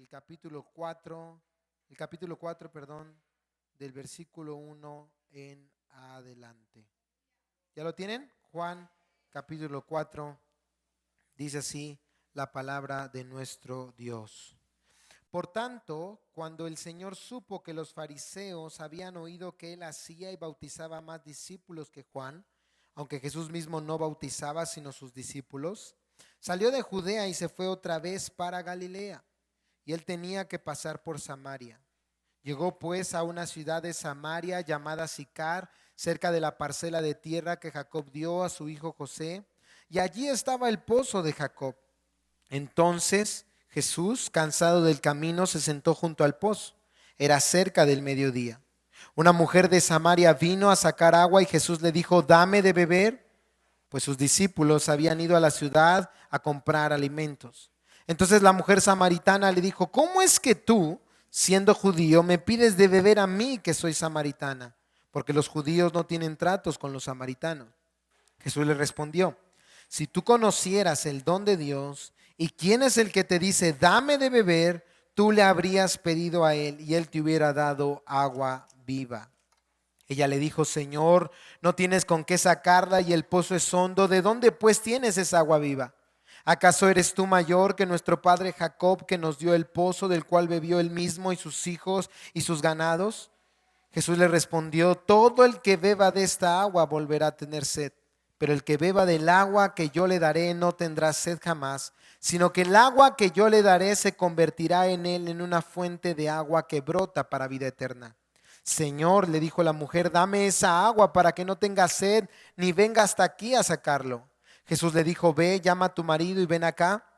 el capítulo 4, perdón, del versículo 1 en adelante. ¿Ya lo tienen? Juan capítulo 4, dice así la palabra de nuestro Dios. Por tanto, cuando el Señor supo que los fariseos habían oído que él hacía y bautizaba más discípulos que Juan, aunque Jesús mismo no bautizaba sino sus discípulos, salió de Judea y se fue otra vez para Galilea, y él tenía que pasar por Samaria. Llegó pues a una ciudad de Samaria llamada Sicar, cerca de la parcela de tierra que Jacob dio a su hijo José, y allí estaba el pozo de Jacob. Entonces Jesús, cansado del camino, se sentó junto al pozo. Era cerca del mediodía. Una mujer de Samaria vino a sacar agua y Jesús le dijo: dame de beber, pues sus discípulos habían ido a la ciudad a comprar alimentos. Entonces la mujer samaritana le dijo: ¿cómo es que tú, siendo judío, me pides de beber a mí, que soy samaritana? Porque los judíos no tienen tratos con los samaritanos. Jesús le respondió: si tú conocieras el don de Dios y quién es el que te dice dame de beber, tú le habrías pedido a él y él te hubiera dado agua viva. Ella le dijo: Señor, no tienes con qué sacarla y el pozo es hondo. ¿De dónde pues tienes esa agua viva? ¿Acaso eres tú mayor que nuestro padre Jacob, que nos dio el pozo del cual bebió él mismo y sus hijos y sus ganados? Jesús le respondió: todo el que beba de esta agua volverá a tener sed, pero el que beba del agua que yo le daré no tendrá sed jamás, sino que el agua que yo le daré se convertirá en él en una fuente de agua que brota para vida eterna. Señor, le dijo la mujer, dame esa agua para que no tenga sed ni venga hasta aquí a sacarlo. Jesús le dijo: ve, llama a tu marido y ven acá.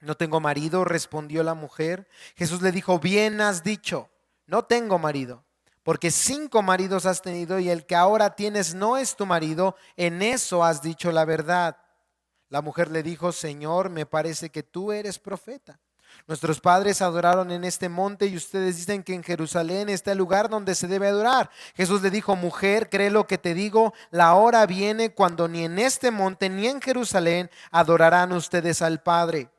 No tengo marido, respondió la mujer. Jesús le dijo: bien has dicho, no tengo marido, porque 5 maridos has tenido y el que ahora tienes no es tu marido. En eso has dicho la verdad. La mujer le dijo: Señor, me parece que tú eres profeta. Nuestros padres adoraron en este monte y ustedes dicen que en Jerusalén está el lugar donde se debe adorar. Jesús le dijo: mujer, cree lo que te digo, la hora viene cuando ni en este monte ni en Jerusalén adorarán ustedes al Padre.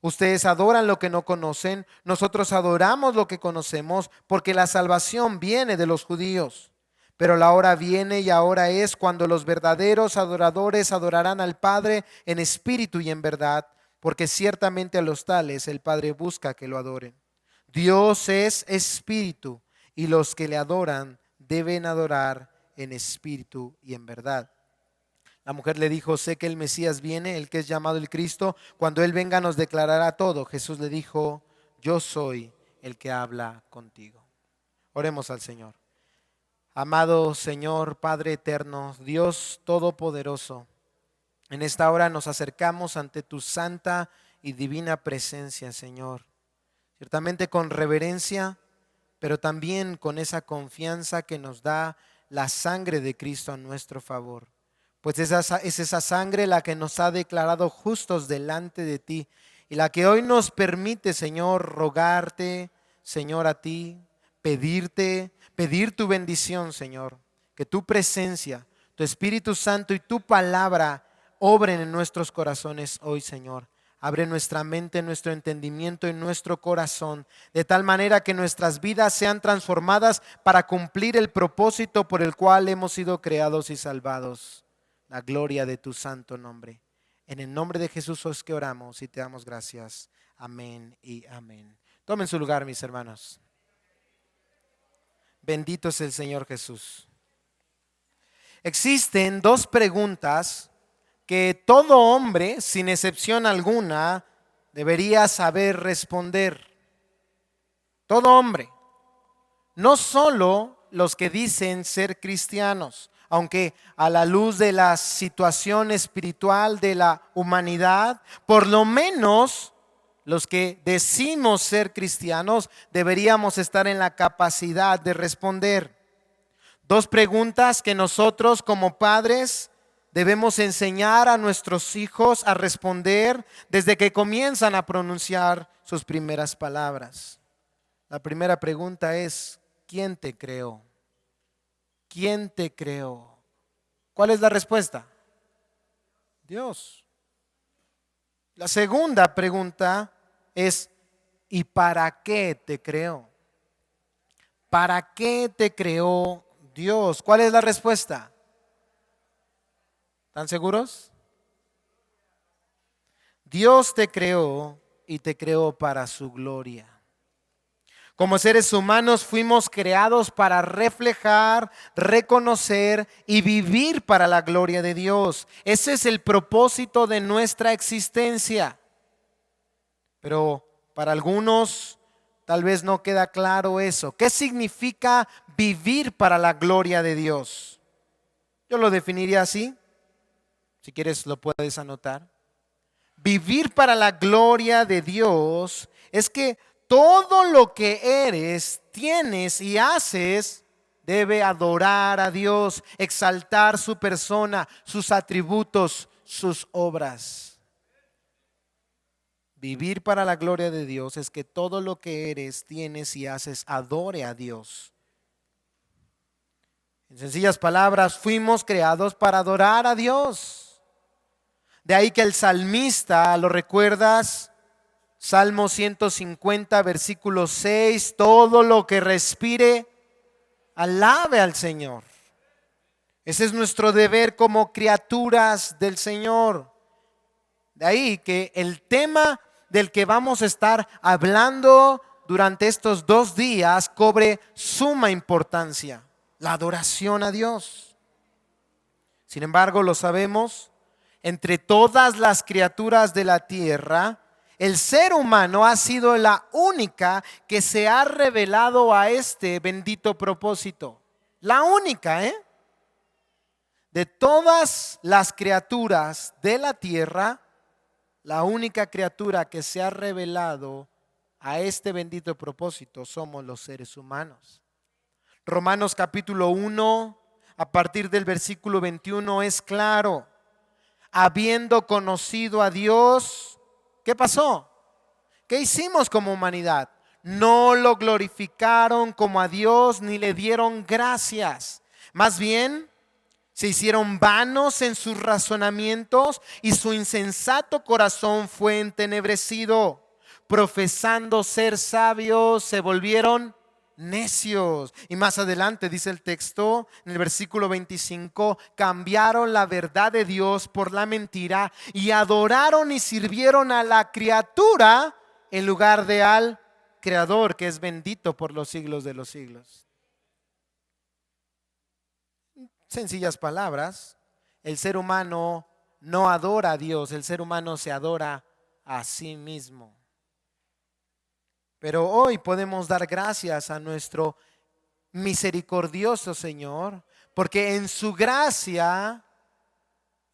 Ustedes adoran lo que no conocen, nosotros adoramos lo que conocemos, porque la salvación viene de los judíos. Pero la hora viene y ahora es cuando los verdaderos adoradores adorarán al Padre en espíritu y en verdad, porque ciertamente a los tales el Padre busca que lo adoren. Dios es espíritu y los que le adoran deben adorar en espíritu y en verdad. La mujer le dijo: sé que el Mesías viene, el que es llamado el Cristo. Cuando Él venga nos declarará todo. Jesús le dijo: yo soy el que habla contigo. Oremos al Señor. Amado Señor, Padre eterno, Dios todopoderoso, en esta hora nos acercamos ante tu santa y divina presencia, Señor. Ciertamente con reverencia, pero también con esa confianza que nos da la sangre de Cristo a nuestro favor. Pues es esa sangre la que nos ha declarado justos delante de ti y la que hoy nos permite, Señor, rogarte, Señor, a ti, pedir tu bendición, Señor, que tu presencia, tu Espíritu Santo y tu palabra obren en nuestros corazones hoy, Señor. Abre nuestra mente, nuestro entendimiento y nuestro corazón, de tal manera que nuestras vidas sean transformadas para cumplir el propósito por el cual hemos sido creados y salvados. La gloria de tu santo nombre. En el nombre de Jesús es que oramos y te damos gracias. Amén y amén. Tomen su lugar, mis hermanos. Bendito es el Señor Jesús. Existen 2 preguntas que todo hombre, sin excepción alguna, debería saber responder. Todo hombre, no solo los que dicen ser cristianos, aunque a la luz de la situación espiritual de la humanidad, por lo menos los que decimos ser cristianos deberíamos estar en la capacidad de responder. 2 preguntas que nosotros como padres debemos enseñar a nuestros hijos a responder desde que comienzan a pronunciar sus primeras palabras. La primera pregunta es: ¿quién te creó? ¿Quién te creó? ¿Cuál es la respuesta? Dios. La segunda pregunta es: ¿Y para qué te creó? ¿Para qué te creó Dios? ¿Cuál es la respuesta? ¿Están seguros? Dios te creó y te creó para su gloria. Como seres humanos fuimos creados para reflejar, reconocer y vivir para la gloria de Dios. Ese es el propósito de nuestra existencia. Pero para algunos tal vez no queda claro eso. ¿Qué significa vivir para la gloria de Dios? Yo lo definiría así. Si quieres lo puedes anotar. Vivir para la gloria de Dios es que todo lo que eres, tienes y haces debe adorar a Dios, exaltar su persona, sus atributos, sus obras. Vivir para la gloria de Dios es que todo lo que eres, tienes y haces adore a Dios. En sencillas palabras, fuimos creados para adorar a Dios. De ahí que el salmista, ¿lo recuerdas? Salmo 150, versículo 6, todo lo que respire, alabe al Señor. Ese es nuestro deber como criaturas del Señor. De ahí que el tema del que vamos a estar hablando durante estos 2 días cobre suma importancia, la adoración a Dios. Sin embargo, lo sabemos, entre todas las criaturas de la tierra, el ser humano ha sido la única que se ha revelado a este bendito propósito. La única, de todas las criaturas de la tierra, la única criatura que se ha revelado a este bendito propósito somos los seres humanos. Romanos capítulo 1, a partir del versículo 21 es claro. Habiendo conocido a Dios, ¿qué pasó? ¿Qué hicimos como humanidad? No lo glorificaron como a Dios ni le dieron gracias. Más bien, se hicieron vanos en sus razonamientos y su insensato corazón fue entenebrecido. Profesando ser sabios, se volvieron necios. Y más adelante dice el texto, en el versículo 25, cambiaron la verdad de Dios por la mentira y adoraron y sirvieron a la criatura en lugar de al Creador, que es bendito por los siglos de los siglos. Sencillas palabras, el ser humano no adora a Dios, el ser humano se adora a sí mismo. Pero hoy podemos dar gracias a nuestro misericordioso Señor, porque en su gracia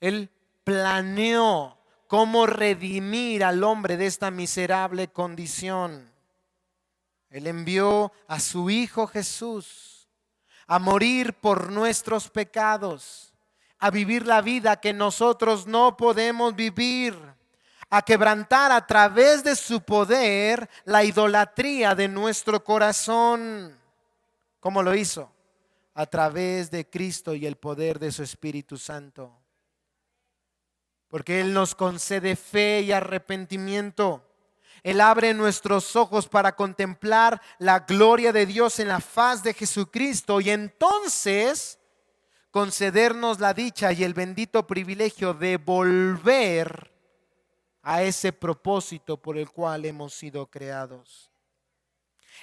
Él planeó cómo redimir al hombre de esta miserable condición. Él envió a su Hijo Jesús a morir por nuestros pecados, a vivir la vida que nosotros no podemos vivir, a quebrantar a través de su poder la idolatría de nuestro corazón. ¿Cómo lo hizo? A través de Cristo y el poder de su Espíritu Santo. Porque Él nos concede fe y arrepentimiento. Él abre nuestros ojos para contemplar la gloria de Dios en la faz de Jesucristo y entonces concedernos la dicha y el bendito privilegio de volver a ese propósito por el cual hemos sido creados.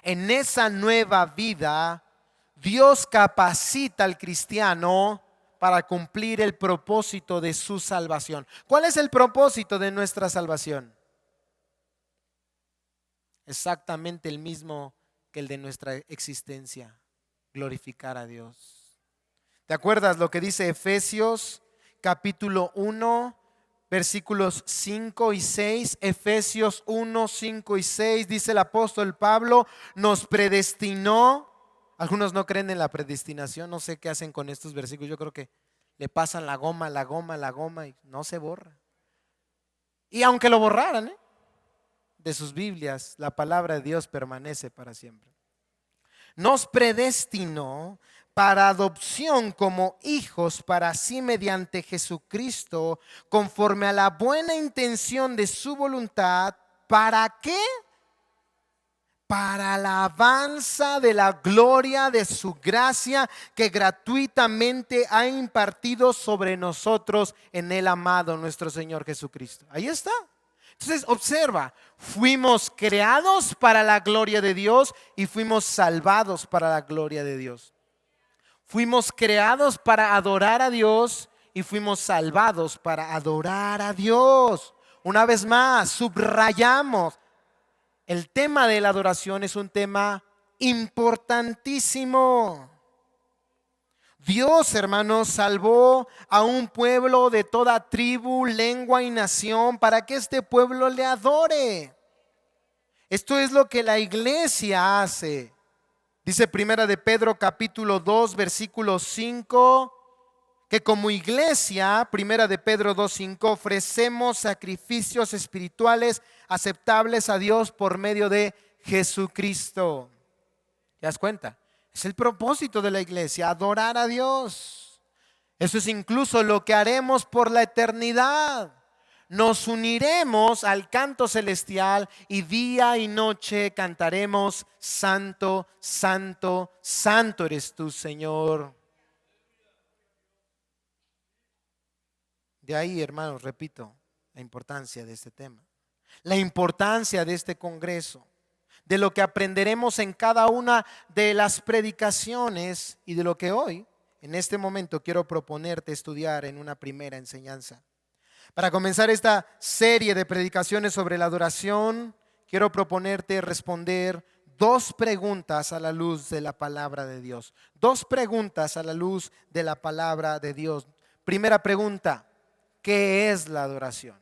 En esa nueva vida, Dios capacita al cristiano para cumplir el propósito de su salvación. ¿Cuál es el propósito de nuestra salvación? Exactamente el mismo que el de nuestra existencia, glorificar a Dios. ¿Te acuerdas lo que dice Efesios capítulo 1, versículos 5 y 6? Efesios 1, 5 y 6 dice el apóstol Pablo, nos predestinó. Algunos no creen en la predestinación, no sé qué hacen con estos versículos. Yo creo que le pasan la goma y no se borra. Y aunque lo borraran, de sus Biblias, la palabra de Dios permanece para siempre. Nos predestinó para adopción como hijos para sí mediante Jesucristo, conforme a la buena intención de su voluntad. ¿Para qué? para alabanza de la gloria de su gracia que gratuitamente ha impartido sobre nosotros en el amado nuestro Señor Jesucristo. Ahí está. Entonces observa, fuimos creados para la gloria de Dios y fuimos salvados para la gloria de Dios. Fuimos creados para adorar a Dios y fuimos salvados para adorar a Dios. Una vez más, subrayamos, el tema de la adoración es un tema importantísimo. Dios, hermanos, salvó a un pueblo de toda tribu, lengua y nación para que este pueblo le adore. Esto es lo que la iglesia hace. Dice Primera de Pedro capítulo 2 versículo 5 que como iglesia, Primera de Pedro 2:5, ofrecemos sacrificios espirituales aceptables a Dios por medio de Jesucristo. ¿Te das cuenta? Es el propósito de la iglesia, adorar a Dios. Eso es incluso lo que haremos por la eternidad. Nos uniremos al canto celestial y día y noche cantaremos: Santo, Santo, Santo eres tú, Señor. De ahí, hermanos, repito, la importancia de este tema, la importancia de este congreso, de lo que aprenderemos en cada una de las predicaciones y de lo que hoy, en este momento, quiero proponerte estudiar en una primera enseñanza. Para comenzar esta serie de predicaciones sobre la adoración, quiero proponerte responder dos preguntas a la luz de la palabra de Dios. Dos preguntas a la luz de la palabra de Dios. Primera pregunta: ¿qué es la adoración?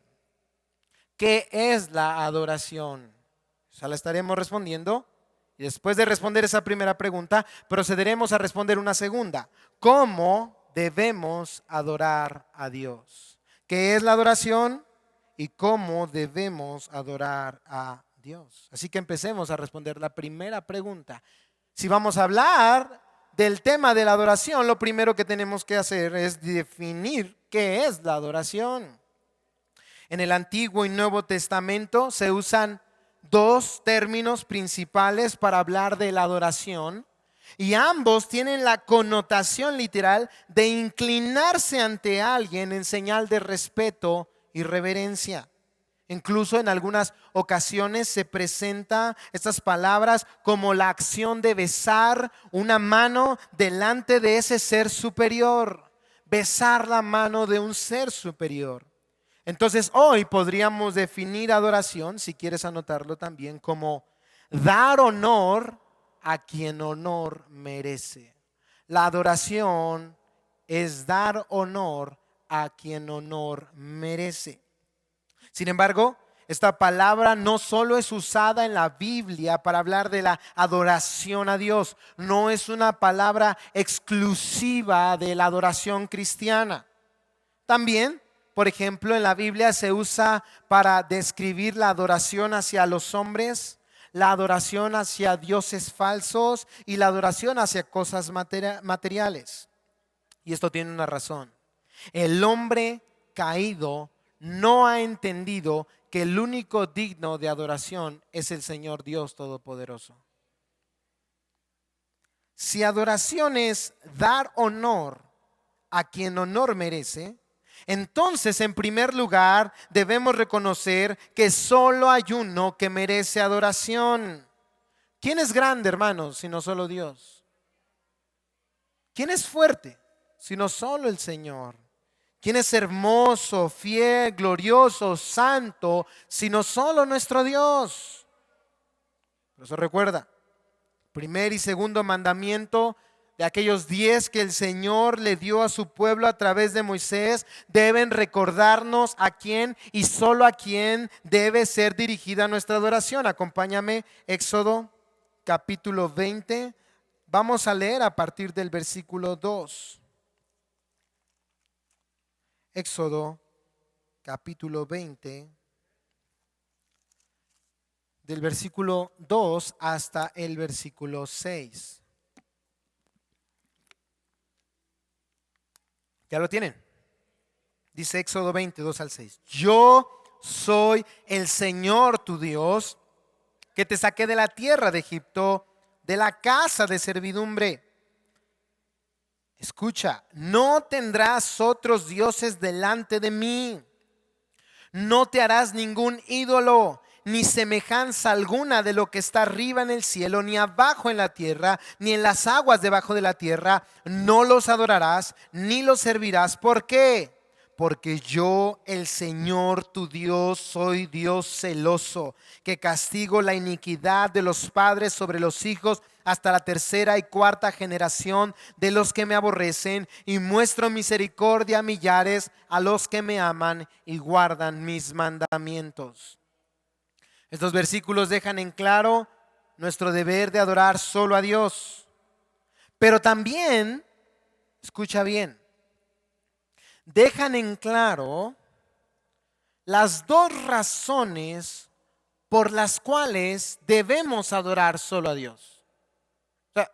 ¿Qué es la adoración? Ya la estaremos respondiendo. Y después de responder esa primera pregunta, procederemos a responder una segunda: ¿cómo debemos adorar a Dios? ¿Qué es la adoración y cómo debemos adorar a Dios? Así que empecemos a responder la primera pregunta. Si vamos a hablar del tema de la adoración, lo primero que tenemos que hacer es definir qué es la adoración. En el Antiguo y Nuevo Testamento se usan dos términos principales para hablar de la adoración, y ambos tienen la connotación literal de inclinarse ante alguien en señal de respeto y reverencia. Incluso en algunas ocasiones se presenta estas palabras como la acción de besar una mano delante de ese ser superior. Besar la mano de un ser superior. Entonces hoy podríamos definir adoración, si quieres anotarlo también, como dar honor a quien honor merece. La adoración es dar honor a quien honor merece. Sin embargo, esta palabra no solo es usada en la Biblia para hablar de la adoración a Dios, no es una palabra exclusiva de la adoración cristiana. También, por ejemplo, en la Biblia se usa para describir la adoración hacia los hombres, la adoración hacia dioses falsos y la adoración hacia cosas materiales. Y esto tiene una razón. El hombre caído no ha entendido que el único digno de adoración es el Señor Dios Todopoderoso. Si adoración es dar honor a quien honor merece, entonces en primer lugar debemos reconocer que solo hay uno que merece adoración. ¿Quién es grande, hermanos, sino solo Dios? ¿Quién es fuerte, sino solo el Señor? ¿Quién es hermoso, fiel, glorioso, santo, sino solo nuestro Dios? Por eso recuerda, primer y segundo mandamiento de aquellos 10 que el Señor le dio a su pueblo a través de Moisés, deben recordarnos a quién y solo a quién debe ser dirigida nuestra adoración. Acompáñame, Éxodo capítulo 20. Vamos a leer a partir del versículo 2. Éxodo capítulo 20, del versículo 2 hasta el versículo 6. ¿Ya lo tienen? Dice Éxodo 20, 2 al 6. Yo soy el Señor tu Dios, que te saqué de la tierra de Egipto, de la casa de servidumbre. Escucha, no tendrás otros dioses delante de mí. No te harás ningún ídolo, ni semejanza alguna de lo que está arriba en el cielo, ni abajo en la tierra, ni en las aguas debajo de la tierra. No los adorarás, ni los servirás. ¿Por qué? Porque yo, el Señor tu Dios, soy Dios celoso, que castigo la iniquidad de los padres sobre los hijos hasta la tercera y cuarta generación de los que me aborrecen, y muestro misericordia a millares, a los que me aman y guardan mis mandamientos. Estos versículos dejan en claro nuestro deber de adorar solo a Dios. Pero también, escucha bien, dejan en claro las dos razones por las cuales debemos adorar solo a Dios. O sea,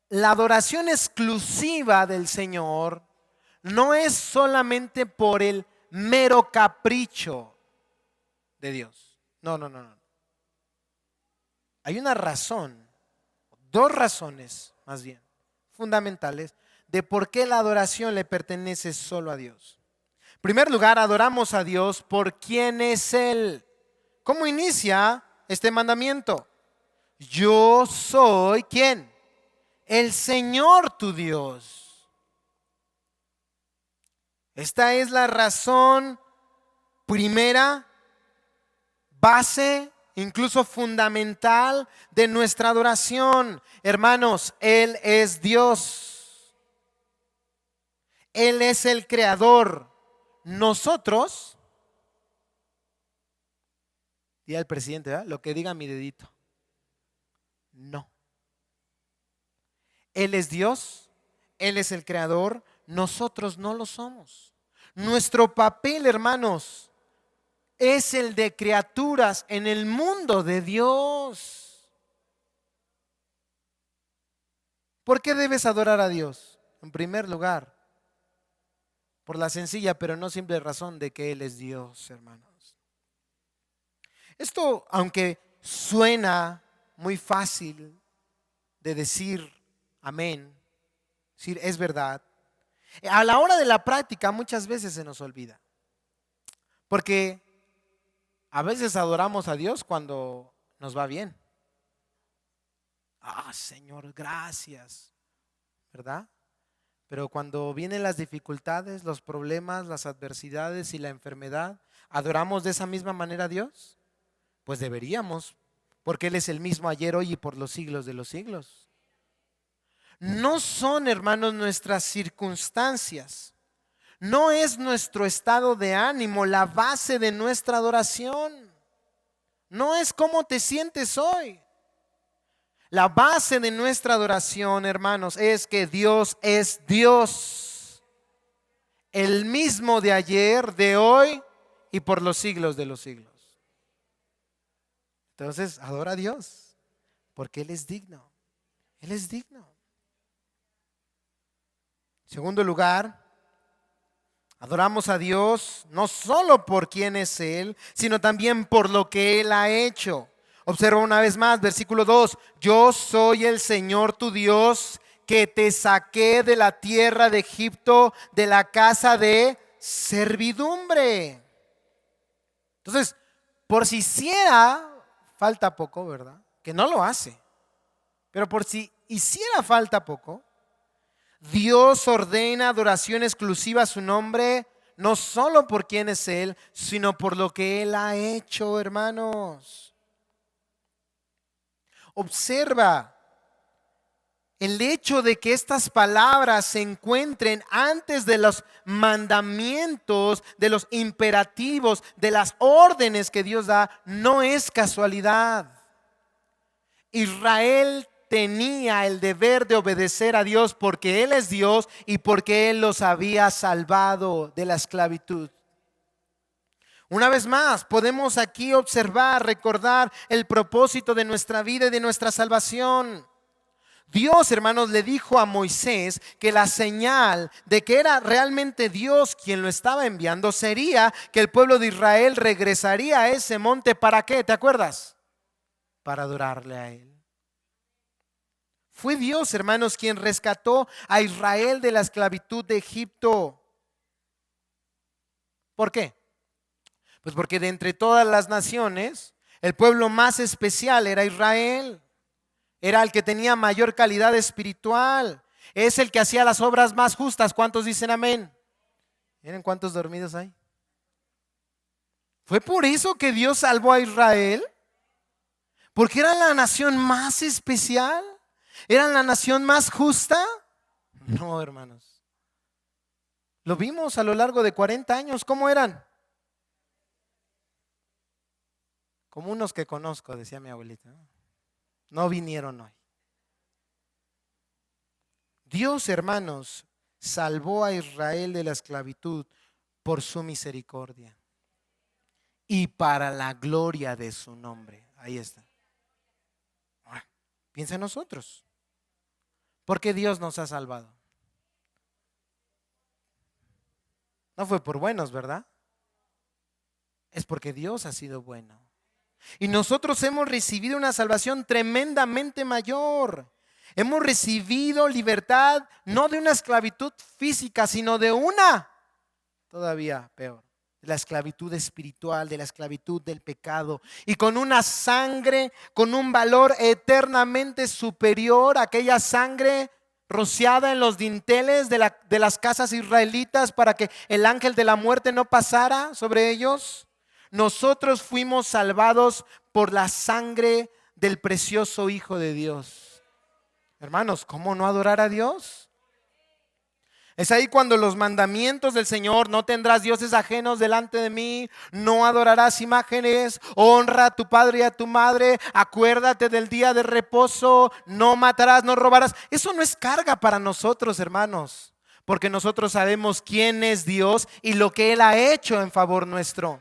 la adoración exclusiva del Señor no es solamente por el mero capricho de Dios. No. Hay una razón, dos razones más bien, fundamentales de por qué la adoración le pertenece solo a Dios. En primer lugar, adoramos a Dios por quién es Él. ¿Cómo inicia este mandamiento? Yo soy, ¿quién? El Señor tu Dios. Esta es la razón primera, base, incluso fundamental de nuestra adoración. Hermanos, Él es Dios. Él es el creador. Nosotros, diga el presidente, ¿verdad? Lo que diga mi dedito. No. Él es Dios, Él es el creador, nosotros no lo somos. Nuestro papel, hermanos, es el de criaturas en el mundo de Dios. ¿Por qué debes adorar a Dios? En primer lugar, por la sencilla pero no simple razón de que Él es Dios, hermanos. Esto, aunque suena muy fácil de decir amén, decir es verdad, a la hora de la práctica muchas veces se nos olvida. Porque a veces adoramos a Dios cuando nos va bien. Señor, gracias, ¿verdad? Pero cuando vienen las dificultades, los problemas, las adversidades y la enfermedad, ¿adoramos de esa misma manera a Dios? Pues deberíamos, porque Él es el mismo ayer, hoy y por los siglos de los siglos. No son, hermanos, nuestras circunstancias, no es nuestro estado de ánimo la base de nuestra adoración. No es cómo te sientes hoy. La base de nuestra adoración, hermanos, es que Dios es Dios. El mismo de ayer, de hoy y por los siglos de los siglos. Entonces, adora a Dios, porque Él es digno. Él es digno. En segundo lugar, adoramos a Dios no solo por quién es Él, sino también por lo que Él ha hecho. Observa una vez más, versículo 2. Yo soy el Señor tu Dios, que te saqué de la tierra de Egipto, de la casa de servidumbre. Entonces, por si hiciera falta poco, ¿verdad? Que no lo hace. Pero por si hiciera falta poco, Dios ordena adoración exclusiva a su nombre, no solo por quién es Él, sino por lo que Él ha hecho, hermanos. Observa el hecho de que estas palabras se encuentren antes de los mandamientos, de los imperativos, de las órdenes que Dios da, no es casualidad. Israel tenía el deber de obedecer a Dios porque Él es Dios y porque Él los había salvado de la esclavitud. Una vez más, podemos aquí observar, recordar el propósito de nuestra vida y de nuestra salvación. Dios, hermanos, le dijo a Moisés que la señal de que era realmente Dios quien lo estaba enviando sería que el pueblo de Israel regresaría a ese monte. ¿Para qué? ¿Te acuerdas? para adorarle a Él. Fue Dios, hermanos, quien rescató a Israel de la esclavitud de Egipto. ¿Por qué? Pues porque de entre todas las naciones, el pueblo más especial era Israel. Era el que tenía mayor calidad espiritual. Es el que hacía las obras más justas. ¿Cuántos dicen amén? Miren cuántos dormidos hay. ¿Fue por eso que Dios salvó a Israel? ¿Porque era la nación más especial? ¿Era la nación más justa? No, hermanos. Lo vimos a lo largo de 40 años. ¿Cómo eran? Como unos que conozco, decía mi abuelita. No vinieron hoy. Dios, hermanos, salvó a Israel de la esclavitud por su misericordia y para la gloria de su nombre. Ahí está. Ahora, piensa en nosotros. ¿Por qué Dios nos ha salvado? No fue por buenos, ¿verdad? Es porque Dios ha sido bueno. Y nosotros hemos recibido una salvación tremendamente mayor. Hemos recibido libertad, no de una esclavitud física, sino de una todavía peor, de la esclavitud espiritual, de la esclavitud del pecado. Y con una sangre, con un valor eternamente superior a aquella sangre rociada en los dinteles de las casas israelitas para que el ángel de la muerte no pasara sobre ellos. Nosotros fuimos salvados por la sangre del precioso Hijo de Dios. Hermanos, ¿cómo no adorar a Dios? Es ahí cuando los mandamientos del Señor: no tendrás dioses ajenos delante de mí, no adorarás imágenes, honra a tu padre y a tu madre, acuérdate del día de reposo, no matarás, no robarás. Eso no es carga para nosotros, hermanos, porque nosotros sabemos quién es Dios y lo que Él ha hecho en favor nuestro.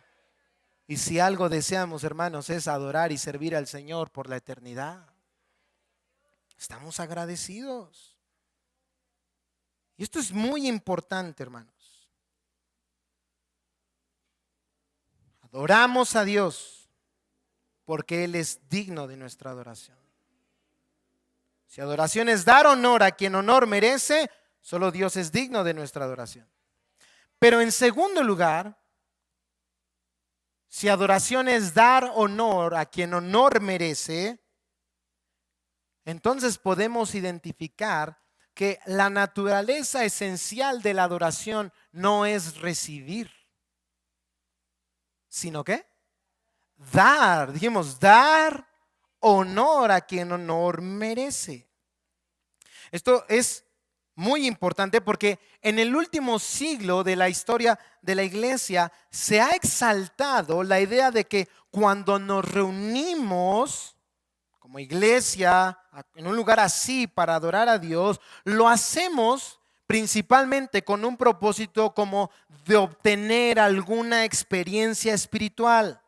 Y si algo deseamos, hermanos, es adorar y servir al Señor por la eternidad. Estamos agradecidos. Y esto es muy importante, hermanos. Adoramos a Dios porque Él es digno de nuestra adoración. Si adoración es dar honor a quien honor merece, solo Dios es digno de nuestra adoración. Pero en segundo lugar, si adoración es dar honor a quien honor merece, entonces podemos identificar que la naturaleza esencial de la adoración no es recibir, sino que dar. Dijimos, dar honor a quien honor merece. Esto es muy importante porque en el último siglo de la historia de la iglesia se ha exaltado la idea de que cuando nos reunimos como iglesia, en un lugar así para adorar a Dios, lo hacemos principalmente con un propósito como de obtener alguna experiencia espiritual,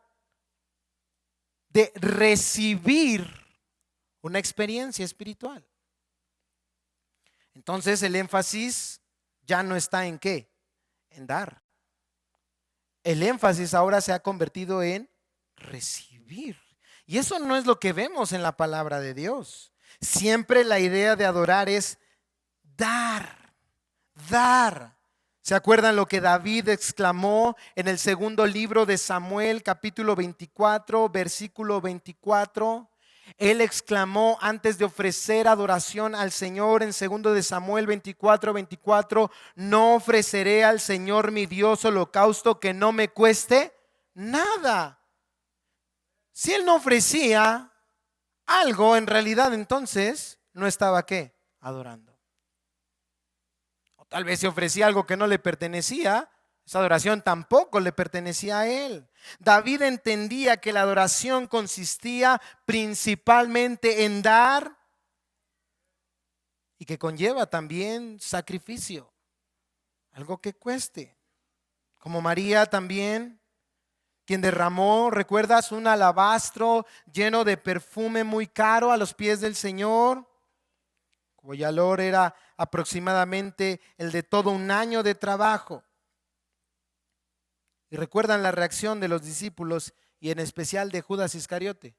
de recibir una experiencia espiritual. Entonces el énfasis ya no está en ¿qué? En dar. El énfasis ahora se ha convertido en recibir. Y eso no es lo que vemos en la palabra de Dios. Siempre la idea de adorar es dar, dar. ¿Se acuerdan lo que David exclamó en el segundo libro de Samuel, capítulo 24, versículo 24? Él exclamó antes de ofrecer adoración al Señor en segundo de Samuel 24, 24: no ofreceré al Señor mi Dios holocausto que no me cueste nada. Si él no ofrecía algo, en realidad entonces no estaba ¿qué? Adorando. O tal vez si ofrecía algo que no le pertenecía, esa adoración tampoco le pertenecía a él. David entendía que la adoración consistía principalmente en dar y que conlleva también sacrificio, algo que cueste. Como María también, quien derramó, ¿recuerdas? Un alabastro lleno de perfume muy caro a los pies del Señor, cuyo valor era aproximadamente el de todo un año de trabajo. Y recuerdan la reacción de los discípulos y en especial de Judas Iscariote.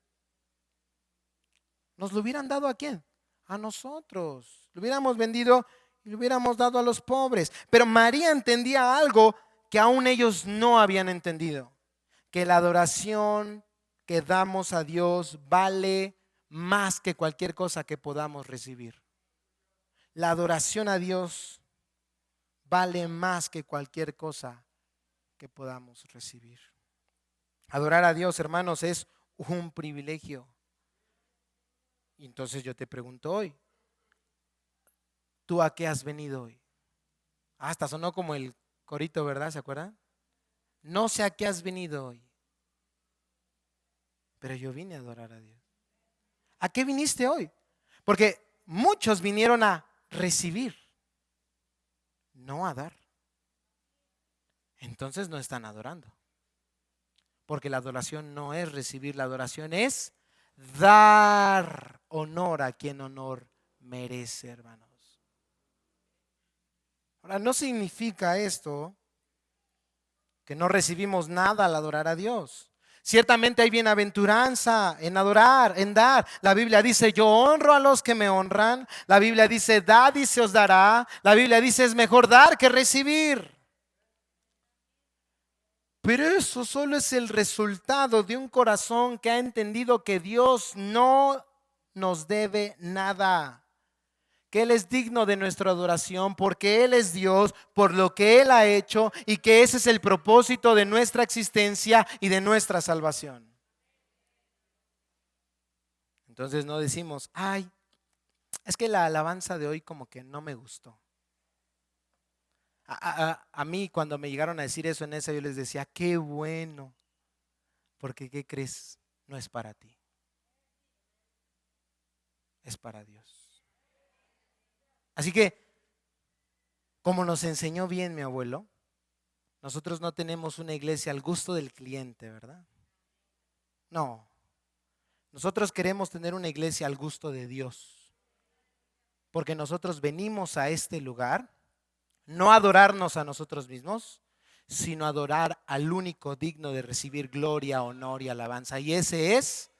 ¿Nos lo hubieran dado a quién? A nosotros. Lo hubiéramos vendido y lo hubiéramos dado a los pobres. Pero María entendía algo que aún ellos no habían entendido. Que la adoración que damos a Dios vale más que cualquier cosa que podamos recibir. La adoración a Dios vale más que cualquier cosa que podamos recibir. Adorar a Dios, hermanos, es un privilegio. Y entonces yo te pregunto hoy, ¿tú a qué has venido hoy? Hasta sonó como el corito, ¿verdad? ¿Se acuerdan? No sé a qué has venido hoy, pero yo vine a adorar a Dios. ¿A qué viniste hoy? Porque muchos vinieron a recibir, no a dar. Entonces no están adorando. Porque la adoración no es recibir, la adoración es dar honor a quien honor merece, hermanos. Ahora, no significa esto que no recibimos nada al adorar a Dios. Ciertamente hay bienaventuranza en adorar, en dar. La Biblia dice, yo honro a los que me honran. La Biblia dice, dad y se os dará. La Biblia dice, es mejor dar que recibir. Pero eso solo es el resultado de un corazón que ha entendido que Dios no nos debe nada, que Él es digno de nuestra adoración porque Él es Dios, por lo que Él ha hecho y que ese es el propósito de nuestra existencia y de nuestra salvación. Entonces no decimos, ay, es que la alabanza de hoy como que no me gustó. A mí cuando me llegaron a decir eso en esa, yo les decía, qué bueno, porque ¿qué crees? No es para ti, es para Dios. Así que, como nos enseñó bien mi abuelo, nosotros no tenemos una iglesia al gusto del cliente, ¿verdad? No, nosotros queremos tener una iglesia al gusto de Dios, porque nosotros venimos a este lugar no a adorarnos a nosotros mismos, sino a adorar al único digno de recibir gloria, honor y alabanza. Y ese es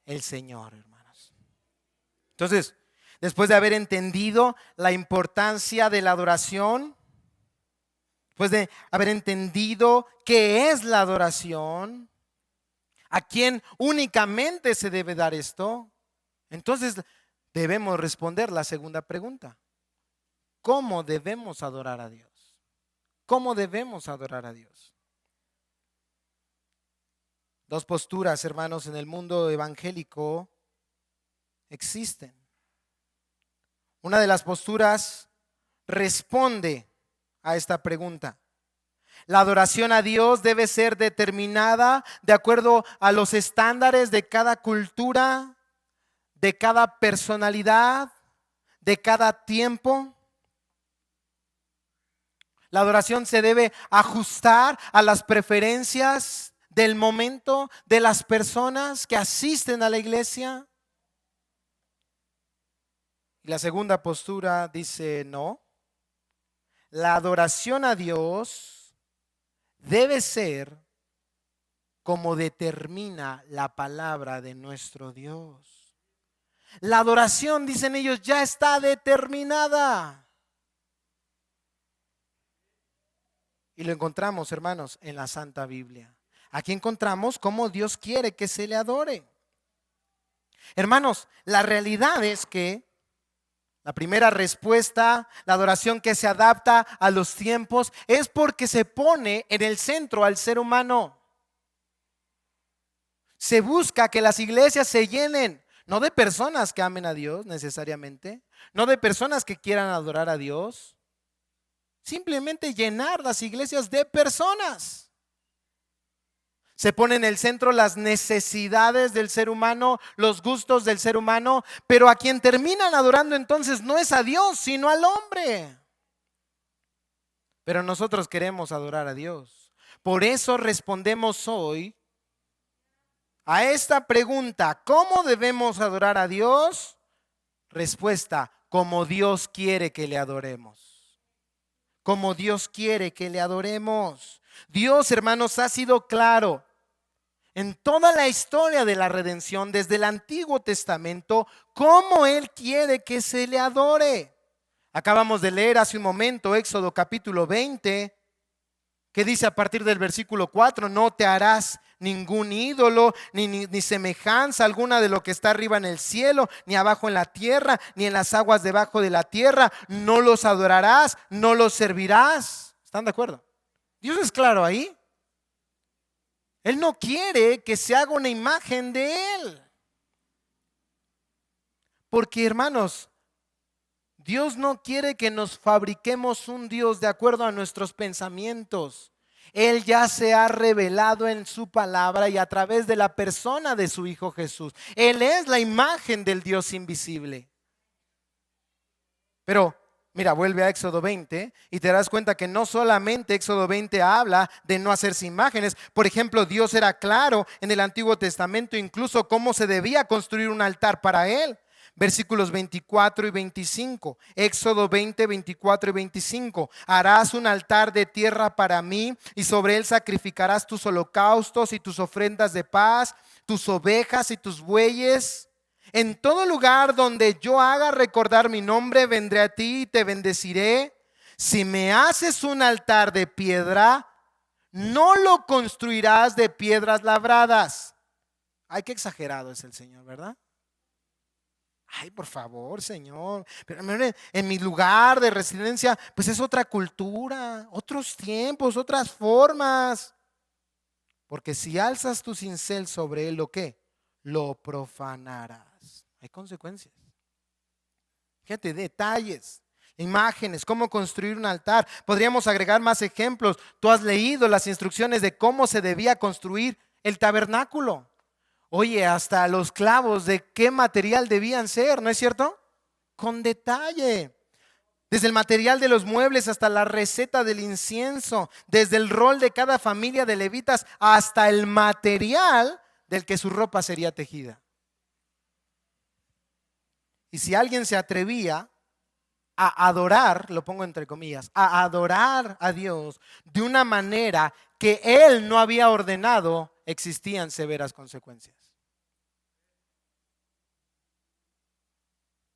el Señor, hermanos. Entonces, después de haber entendido la importancia de la adoración, después de haber entendido qué es la adoración, a quién únicamente se debe dar esto, entonces debemos responder la segunda pregunta. ¿Cómo debemos adorar a Dios? ¿Cómo debemos adorar a Dios? Dos posturas, hermanos, en el mundo evangélico existen. Una de las posturas responde a esta pregunta. La adoración a Dios debe ser determinada de acuerdo a los estándares de cada cultura, de cada personalidad, de cada tiempo. La adoración se debe ajustar a las preferencias del momento de las personas que asisten a la iglesia. Y la segunda postura dice no. La adoración a Dios debe ser como determina la palabra de nuestro Dios. La adoración, dicen ellos, ya está determinada. Y lo encontramos, hermanos, en la Santa Biblia. Aquí encontramos cómo Dios quiere que se le adore. Hermanos, la realidad es que la primera respuesta, la adoración que se adapta a los tiempos, es porque se pone en el centro al ser humano. Se busca que las iglesias se llenen, no de personas que amen a Dios necesariamente, no de personas que quieran adorar a Dios, simplemente llenar las iglesias de personas. Se pone en el centro las necesidades del ser humano, los gustos del ser humano, pero a quien terminan adorando entonces no es a Dios, sino al hombre. Pero nosotros queremos adorar a Dios. Por eso respondemos hoy a esta pregunta: ¿cómo debemos adorar a Dios? Respuesta: como Dios quiere que le adoremos. Como Dios quiere que le adoremos. Dios, hermanos, ha sido claro en toda la historia de la redención, desde el Antiguo Testamento, cómo Él quiere que se le adore. Acabamos de leer hace un momento Éxodo capítulo 20, que dice a partir del versículo 4, no te harás ningún ídolo, ni semejanza alguna de lo que está arriba en el cielo, ni abajo en la tierra, ni en las aguas debajo de la tierra. No los adorarás, no los servirás. ¿Están de acuerdo? Dios es claro ahí. Él no quiere que se haga una imagen de Él. Porque, hermanos, Dios no quiere que nos fabriquemos un Dios de acuerdo a nuestros pensamientos. Él ya se ha revelado en su palabra y a través de la persona de su Hijo Jesús. Él es la imagen del Dios invisible. Pero mira, vuelve a Éxodo 20 y te das cuenta que no solamente Éxodo 20 habla de no hacerse imágenes. Por ejemplo, Dios era claro en el Antiguo Testamento incluso cómo se debía construir un altar para Él. Versículos 24 y 25, Éxodo 20, 24 y 25. Harás un altar de tierra para mí y sobre él sacrificarás tus holocaustos y tus ofrendas de paz, tus ovejas y tus bueyes. En todo lugar donde yo haga recordar mi nombre, vendré a ti y te bendeciré. Si me haces un altar de piedra, no lo construirás de piedras labradas. Ay, qué exagerado es el Señor, ¿verdad? Ay, por favor, Señor. Pero en mi lugar de residencia, pues es otra cultura, otros tiempos, otras formas. Porque si alzas tu cincel sobre él, ¿lo qué? Lo profanarás. Hay consecuencias. Fíjate, detalles, imágenes, cómo construir un altar. Podríamos agregar más ejemplos. Tú has leído las instrucciones de cómo se debía construir el tabernáculo. Oye, hasta los clavos de qué material debían ser, ¿no es cierto? Con detalle. Desde el material de los muebles hasta la receta del incienso, desde el rol de cada familia de levitas hasta el material del que su ropa sería tejida. Y si alguien se atrevía a adorar, lo pongo entre comillas, a adorar a Dios de una manera que Él no había ordenado, existían severas consecuencias.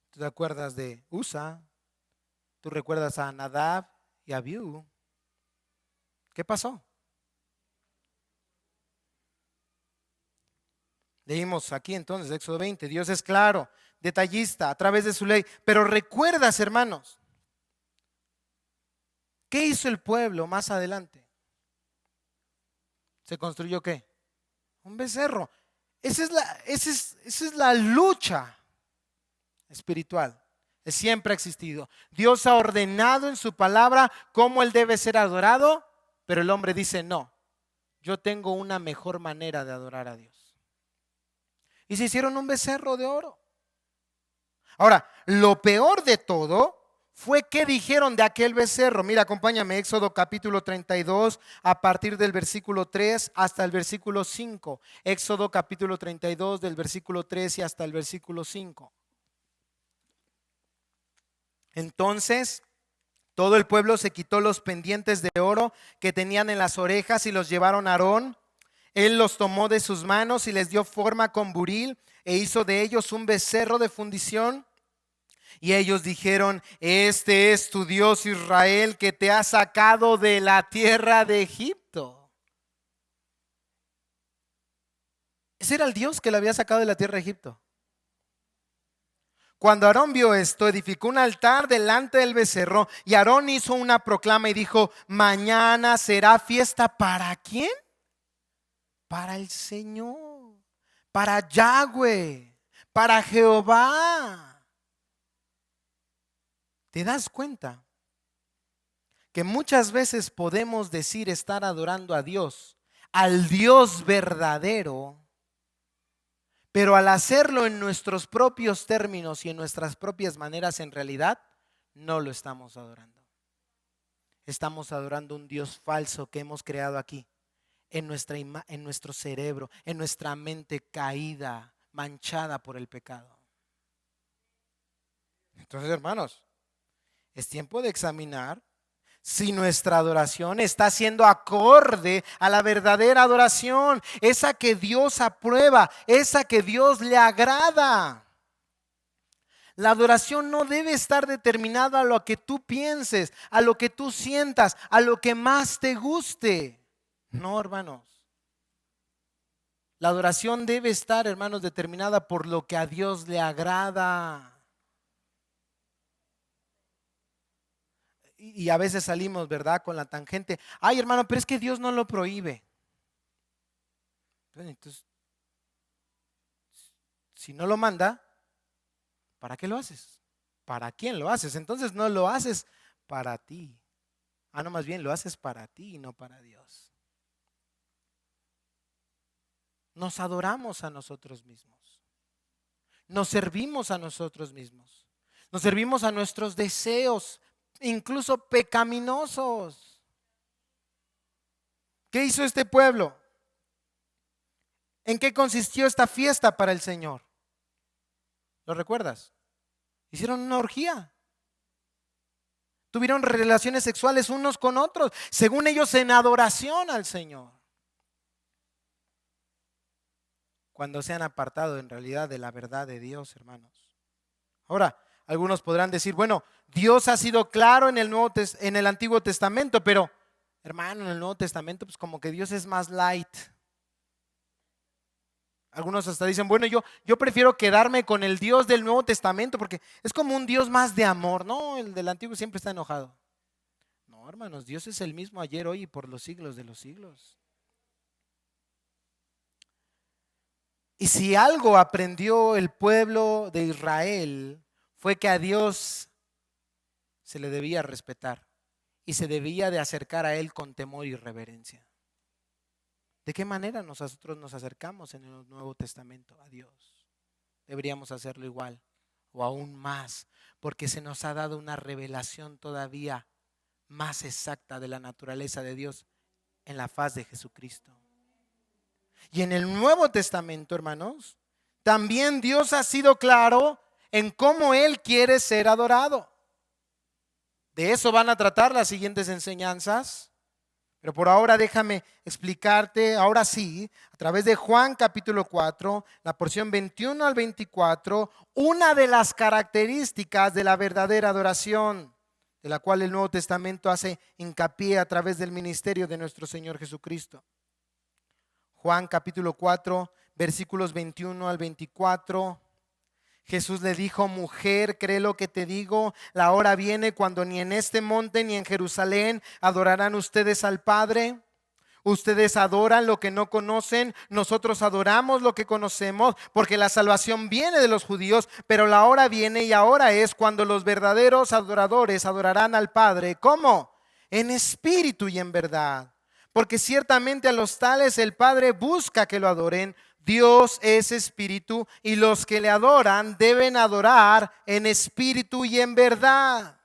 ¿Tú te acuerdas de Usa? ¿Tú recuerdas a Nadab y a Abiú? ¿Qué pasó? Leímos aquí entonces Éxodo 20, Dios es claro, detallista a través de su ley. Pero recuerdas, hermanos, ¿qué hizo el pueblo más adelante? ¿Se construyó qué? Un becerro. Esa es la lucha espiritual. Siempre ha existido. Dios ha ordenado en su palabra cómo Él debe ser adorado, pero el hombre dice no, yo tengo una mejor manera de adorar a Dios. Y se hicieron un becerro de oro. Ahora, lo peor de todo fue qué dijeron de aquel becerro. Mira, acompáñame, Éxodo capítulo 32, a partir del versículo 3 hasta el versículo 5. Éxodo capítulo 32, del versículo 3 y hasta el versículo 5. Entonces todo el pueblo se quitó los pendientes de oro que tenían en las orejas y los llevaron a Aarón. Él los tomó de sus manos y les dio forma con buril e hizo de ellos un becerro de fundición. Y ellos dijeron: este es tu Dios Israel, que te ha sacado de la tierra de Egipto. Ese era el Dios que le había sacado de la tierra de Egipto. Cuando Aarón vio esto, edificó un altar delante del becerro y Aarón hizo una proclama y dijo: mañana será fiesta. ¿Para quién? Para el Señor, para Yahweh, para Jehová. ¿Te das cuenta que muchas veces podemos decir estar adorando a Dios, al Dios verdadero, pero al hacerlo en nuestros propios términos y en nuestras propias maneras, en realidad no lo estamos adorando? Estamos adorando un Dios falso que hemos creado aquí, en nuestro cerebro, en nuestra mente caída, manchada por el pecado. Entonces, hermanos, es tiempo de examinar Si nuestra adoración está siendo acorde a la verdadera adoración, esa que Dios aprueba, esa que Dios le agrada. La adoración no debe estar determinada a lo que tú pienses, a lo que tú sientas, a lo que más te guste. No, hermanos. La adoración debe estar, hermanos, determinada por lo que a Dios le agrada. Y a veces salimos, ¿verdad?, con la tangente. Ay, hermano, pero es que Dios no lo prohíbe. Entonces, si no lo manda, ¿para qué lo haces? ¿Para quién lo haces? Entonces no lo haces para ti. No, más bien lo haces para ti y no para Dios. Nos adoramos a nosotros mismos. Nos servimos a nosotros mismos. Nos servimos a nuestros deseos, incluso pecaminosos. ¿Qué hizo este pueblo? ¿En qué consistió esta fiesta para el Señor? ¿Lo recuerdas? Hicieron una orgía. Tuvieron relaciones sexuales unos con otros, según ellos en adoración al Señor. Cuando se han apartado en realidad de la verdad de Dios, hermanos. Ahora, algunos podrán decir, bueno, Dios ha sido claro en el Antiguo Testamento, pero hermano, en el Nuevo Testamento pues como que Dios es más light. Algunos hasta dicen, bueno, yo prefiero quedarme con el Dios del Nuevo Testamento porque es como un Dios más de amor. No, el del Antiguo siempre está enojado. No, hermanos, Dios es el mismo ayer, hoy y por los siglos de los siglos. Y si algo aprendió el pueblo de Israel fue que a Dios se le debía respetar y se debía de acercar a Él con temor y reverencia. ¿De qué manera nosotros nos acercamos en el Nuevo Testamento a Dios? Deberíamos hacerlo igual o aún más, porque se nos ha dado una revelación todavía más exacta de la naturaleza de Dios en la faz de Jesucristo. Y en el Nuevo Testamento, hermanos, también Dios ha sido claro en cómo Él quiere ser adorado. De eso van a tratar las siguientes enseñanzas. Pero por ahora déjame explicarte, ahora sí, a través de Juan capítulo 4, la porción 21 al 24, una de las características de la verdadera adoración, de la cual el Nuevo Testamento hace hincapié a través del ministerio de nuestro Señor Jesucristo. Juan capítulo 4, versículos 21 al 24. Jesús le dijo, mujer, ¿cree lo que te digo? La hora viene cuando ni en este monte ni en Jerusalén adorarán ustedes al Padre. Ustedes adoran lo que no conocen, nosotros adoramos lo que conocemos, porque la salvación viene de los judíos, pero la hora viene y ahora es cuando los verdaderos adoradores adorarán al Padre. ¿Cómo? En espíritu y en verdad. Porque ciertamente a los tales el Padre busca que lo adoren. Dios es espíritu y los que le adoran deben adorar en espíritu y en verdad.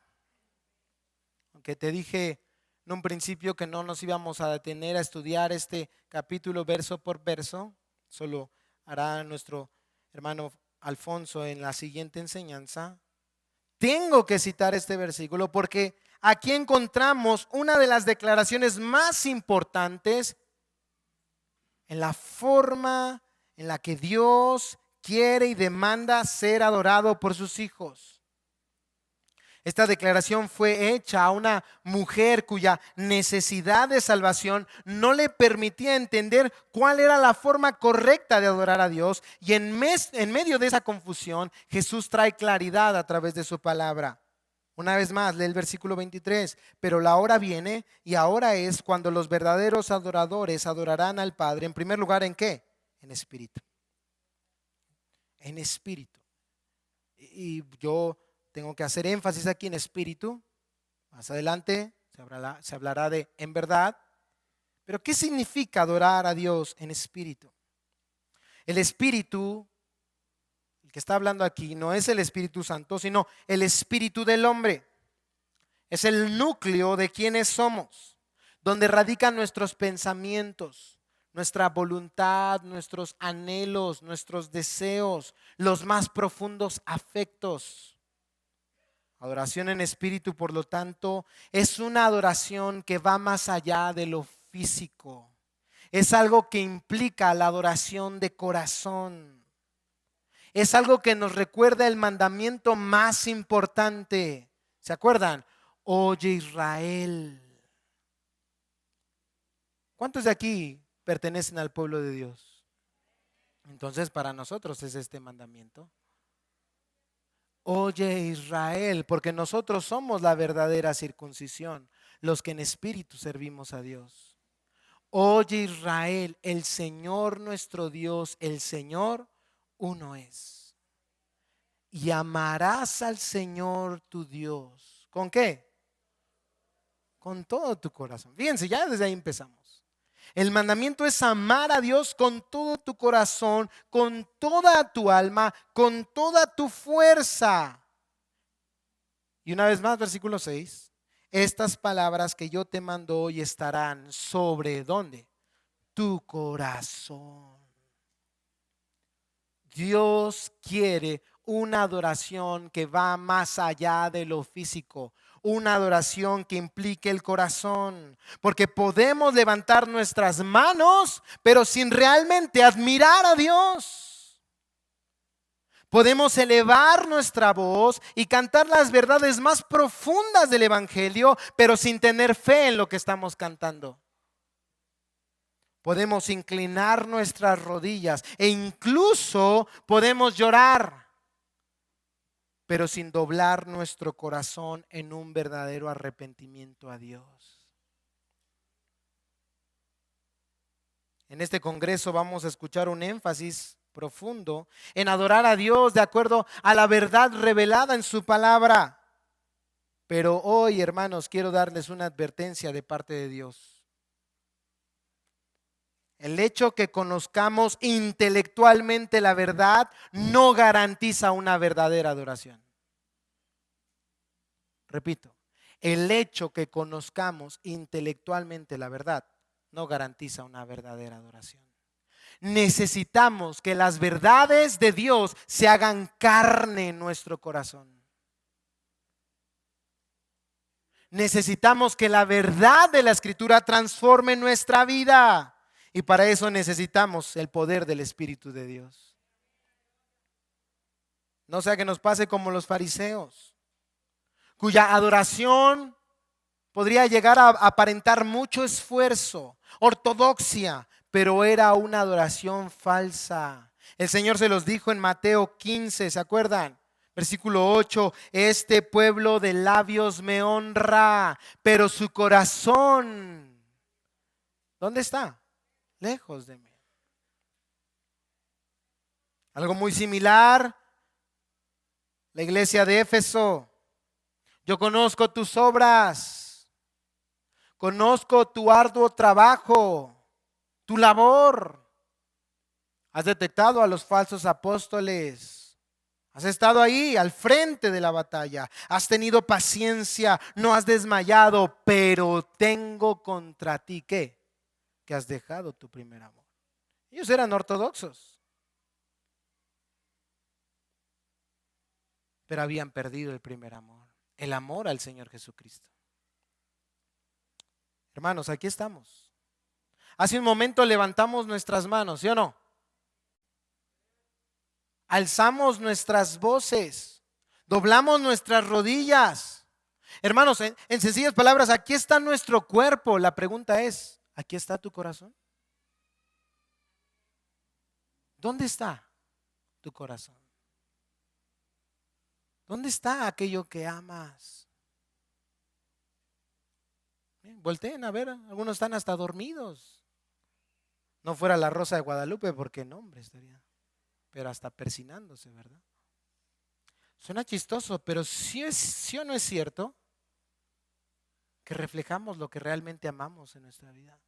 Aunque te dije en un principio que no nos íbamos a detener a estudiar este capítulo verso por verso, solo hará nuestro hermano Alfonso en la siguiente enseñanza. Tengo que citar este versículo porque aquí encontramos una de las declaraciones más importantes en la forma en la que Dios quiere y demanda ser adorado por sus hijos. Esta declaración fue hecha a una mujer cuya necesidad de salvación no le permitía entender cuál era la forma correcta de adorar a Dios. Y en medio de esa confusión, Jesús trae claridad a través de su palabra. Una vez más, lee el versículo 23. Pero la hora viene y ahora es cuando los verdaderos adoradores adorarán al Padre. En primer lugar, ¿en qué? En espíritu. En espíritu. Y yo tengo que hacer énfasis aquí en espíritu. Más adelante se hablará de en verdad. Pero ¿qué significa adorar a Dios en espíritu? El espíritu, el que está hablando aquí, no es el Espíritu Santo, sino el espíritu del hombre. Es el núcleo de quienes somos, donde radican nuestros pensamientos, nuestra voluntad, nuestros anhelos, nuestros deseos, los más profundos afectos. Adoración en espíritu, por lo tanto, es una adoración que va más allá de lo físico. Es algo que implica la adoración de corazón. Es algo que nos recuerda el mandamiento más importante. ¿Se acuerdan? Oye Israel. ¿Cuántos de aquí pertenecen al pueblo de Dios? Entonces para nosotros es este mandamiento. Oye Israel, porque nosotros somos la verdadera circuncisión, los que en espíritu servimos a Dios. Oye Israel, el Señor nuestro Dios, el Señor uno es. Y amarás al Señor tu Dios. ¿Con qué? Con todo tu corazón. Fíjense, ya desde ahí empezamos. El mandamiento es amar a Dios con todo tu corazón, con toda tu alma, con toda tu fuerza. Y una vez más, versículo 6. Estas palabras que yo te mando hoy estarán sobre ¿dónde? Tu corazón. Dios quiere una adoración que va más allá de lo físico, una adoración que implique el corazón, porque podemos levantar nuestras manos, pero sin realmente admirar a Dios. Podemos elevar nuestra voz y cantar las verdades más profundas del Evangelio, pero sin tener fe en lo que estamos cantando. Podemos inclinar nuestras rodillas e incluso podemos llorar, pero sin doblar nuestro corazón en un verdadero arrepentimiento a Dios. En este congreso vamos a escuchar un énfasis profundo en adorar a Dios de acuerdo a la verdad revelada en su palabra. Pero hoy, hermanos, quiero darles una advertencia de parte de Dios. El hecho que conozcamos intelectualmente la verdad no garantiza una verdadera adoración. Repito, el hecho que conozcamos intelectualmente la verdad no garantiza una verdadera adoración. Necesitamos que las verdades de Dios se hagan carne en nuestro corazón. Necesitamos que la verdad de la Escritura transforme nuestra vida. Y para eso necesitamos el poder del Espíritu de Dios. No sea que nos pase como los fariseos, cuya adoración podría llegar a aparentar mucho esfuerzo, ortodoxia, pero era una adoración falsa. El Señor se los dijo en Mateo 15, ¿se acuerdan? Versículo 8, este pueblo de labios me honra, pero su corazón, ¿dónde está? Lejos de mí. Algo muy similar, la iglesia de Éfeso. Yo conozco tus obras, conozco tu arduo trabajo, tu labor. Has detectado a los falsos apóstoles. Has estado ahí al frente de la batalla. Has tenido paciencia, no has desmayado, pero tengo contra ti ¿qué? Que has dejado tu primer amor. Ellos eran ortodoxos, pero habían perdido el primer amor, el amor al Señor Jesucristo. Hermanos, aquí estamos. Hace un momento levantamos nuestras manos, ¿sí o no? Alzamos nuestras voces, doblamos nuestras rodillas. Hermanos, en sencillas palabras, aquí está nuestro cuerpo. La pregunta es, ¿aquí está tu corazón? ¿Dónde está tu corazón? ¿Dónde está aquello que amas? Volteen a ver, algunos están hasta dormidos. No fuera la Rosa de Guadalupe, porque no, hombre, estaría, pero hasta persinándose, ¿verdad? Suena chistoso, pero sí o no es cierto que reflejamos lo que realmente amamos en nuestra vida.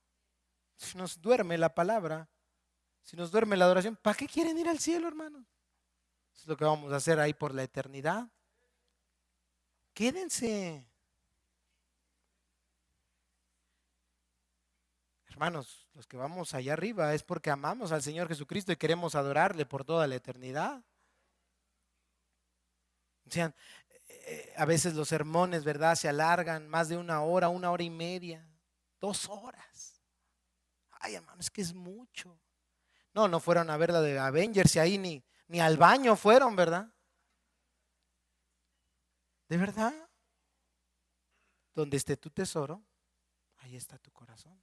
Si nos duerme la palabra, si nos duerme la adoración, ¿para qué quieren ir al cielo, hermanos? Es lo que vamos a hacer ahí por la eternidad. Quédense. Hermanos, los que vamos allá arriba es porque amamos al Señor Jesucristo y queremos adorarle por toda la eternidad. Decían, A veces los sermones, ¿verdad? Se alargan más de una hora y media, 2 horas. Ay, hermano, es que es mucho. No, no fueron a ver la de Avengers y ahí ni al baño fueron, ¿verdad? ¿De verdad? Donde esté tu tesoro, ahí está tu corazón.